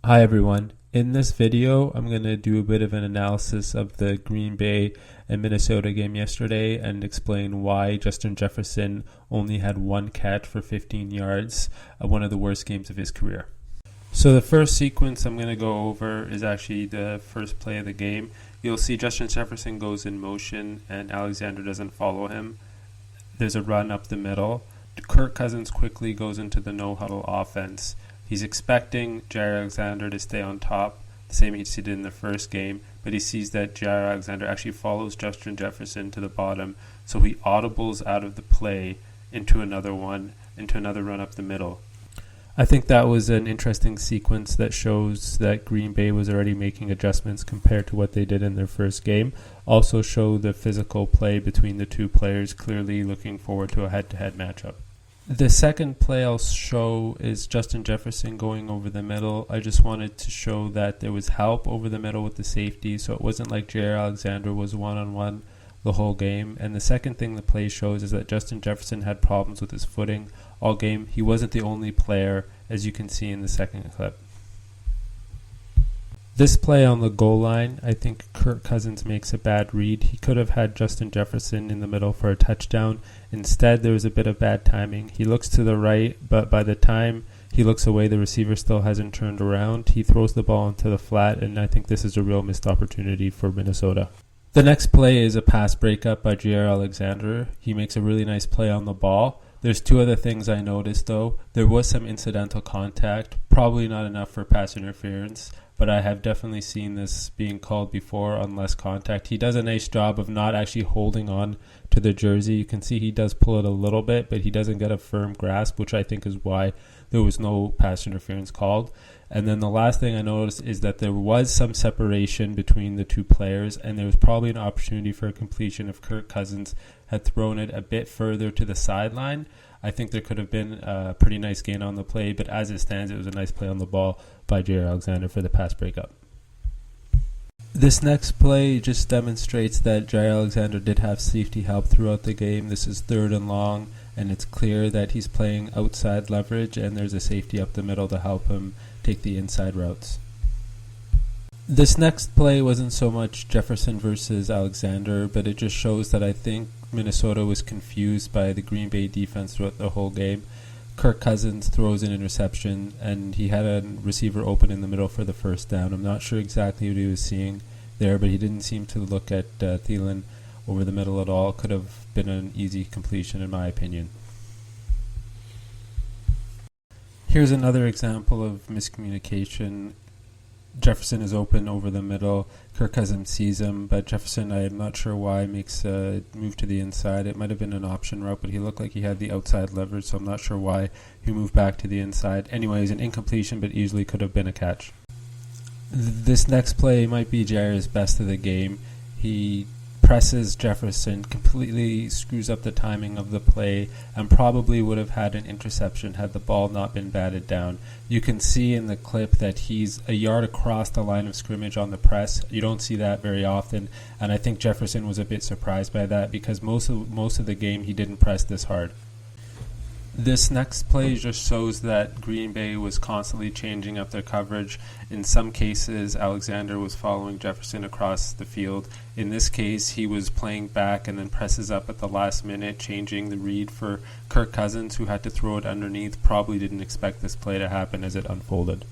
Hi everyone. In this video, I'm going to do a bit of an analysis of the Green Bay and Minnesota game yesterday and explain why Justin Jefferson only had one catch for 15 yards, one of the worst games of his career. So the first sequence I'm going to go over is actually the first play of the game. You'll see Justin Jefferson goes in motion and Alexander doesn't follow him. There's a run up the middle. Kirk Cousins quickly goes into the no-huddle offense. He's expecting Jaire Alexander to stay on top, the same he did in the first game, but he sees that Jaire Alexander actually follows Justin Jefferson to the bottom, so he audibles out of the play into another run up the middle. I think that was an interesting sequence that shows that Green Bay was already making adjustments compared to what they did in their first game. Also show the physical play between the two players, clearly looking forward to a head-to-head matchup. The second play I'll show is Justin Jefferson going over the middle. I just wanted to show that there was help over the middle with the safety, so it wasn't like Jaire Alexander was one-on-one the whole game. And the second thing the play shows is that Justin Jefferson had problems with his footing all game. He wasn't the only player, as you can see in the second clip. This play on the goal line, I think Kirk Cousins makes a bad read. He could have had Justin Jefferson in the middle for a touchdown. Instead, there was a bit of bad timing. He looks to the right, but by the time he looks away, the receiver still hasn't turned around. He throws the ball into the flat, and I think this is a real missed opportunity for Minnesota. The next play is a pass breakup by Jaire Alexander. He makes a really nice play on the ball. There's two other things I noticed, though. There was some incidental contact, probably not enough for pass interference, but I have definitely seen this being called before on less contact. He does a nice job of not actually holding on to the jersey. You can see he does pull it a little bit, but he doesn't get a firm grasp, which I think is why there was no pass interference called. And then the last thing I noticed is that there was some separation between the two players, and there was probably an opportunity for a completion if Kirk Cousins had thrown it a bit further to the sideline. I think there could have been a pretty nice gain on the play, but as it stands, it was a nice play on the ball by Jaire Alexander for the pass breakup. This next play just demonstrates that Jaire Alexander did have safety help throughout the game. This is 3rd and long, and it's clear that he's playing outside leverage, and there's a safety up the middle to help him take the inside routes. This next play wasn't so much Jefferson versus Alexander, but it just shows that I think Minnesota was confused by the Green Bay defense throughout the whole game. Kirk Cousins throws an interception, and he had a receiver open in the middle for the first down. I'm not sure exactly what he was seeing there, but he didn't seem to look at Thielen over the middle at all. Could have been an easy completion in my opinion. Here's another example of miscommunication. Jefferson is open over the middle. Kirk Cousins sees him, but Jefferson, I'm not sure why, makes a move to the inside. It might have been an option route, but he looked like he had the outside leverage, so I'm not sure why he moved back to the inside. Anyways, an incompletion, but easily could have been a catch. This next play might be Jaire's best of the game. He presses Jefferson, completely screws up the timing of the play, and probably would have had an interception had the ball not been batted down. You can see in the clip that he's a yard across the line of scrimmage on the press. You don't see that very often, and I think Jefferson was a bit surprised by that because most of the game he didn't press this hard. This next play just shows that Green Bay was constantly changing up their coverage. In some cases, Alexander was following Jefferson across the field. In this case, he was playing back and then presses up at the last minute, changing the read for Kirk Cousins, who had to throw it underneath. Probably didn't expect this play to happen as it unfolded.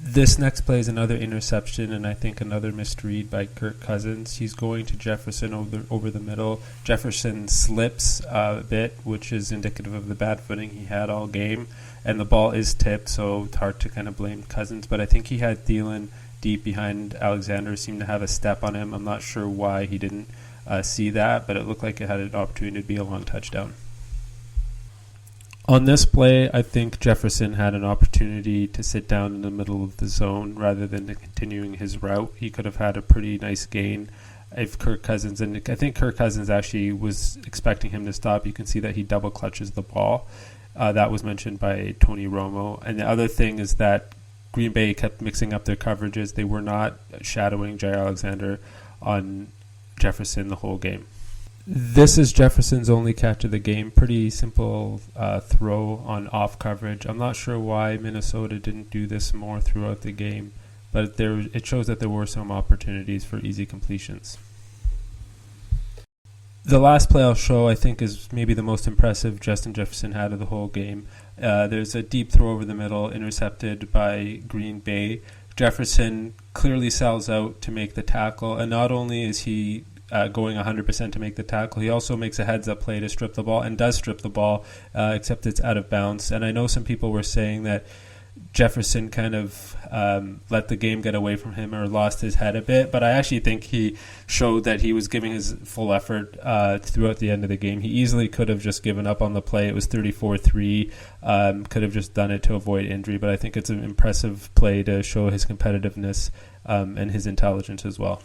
This next play is another interception, and I think another misread by Kirk Cousins. He's going to Jefferson over the middle. Jefferson slips a bit, which is indicative of the bad footing he had all game, and the ball is tipped, so it's hard to kind of blame Cousins. But I think he had Thielen deep behind Alexander, seemed to have a step on him. I'm not sure why he didn't see that, but it looked like it had an opportunity to be a long touchdown. On this play, I think Jefferson had an opportunity to sit down in the middle of the zone rather than continuing his route. He could have had a pretty nice gain if Kirk Cousins, and I think Kirk Cousins actually was expecting him to stop. You can see that he double clutches the ball. That was mentioned by Tony Romo. And the other thing is that Green Bay kept mixing up their coverages. They were not shadowing Jaire Alexander on Jefferson the whole game. This is Jefferson's only catch of the game. Pretty simple throw on off coverage. I'm not sure why Minnesota didn't do this more throughout the game. but it shows that there were some opportunities for easy completions. The last play I'll show, I think, is maybe the most impressive Justin Jefferson had of the whole game. There's a deep throw over the middle, intercepted by Green Bay. Jefferson clearly sells out to make the tackle, and not only is he going 100% to make the tackle, he also makes a heads-up play to strip the ball, and does strip the ball, except it's out of bounds. And I know some people were saying that Jefferson kind of let the game get away from him or lost his head a bit, but I actually think he showed that he was giving his full effort throughout the end of the game. He easily could have just given up on the play. It was 34-3, could have just done it to avoid injury, but I think it's an impressive play to show his competitiveness and his intelligence as well.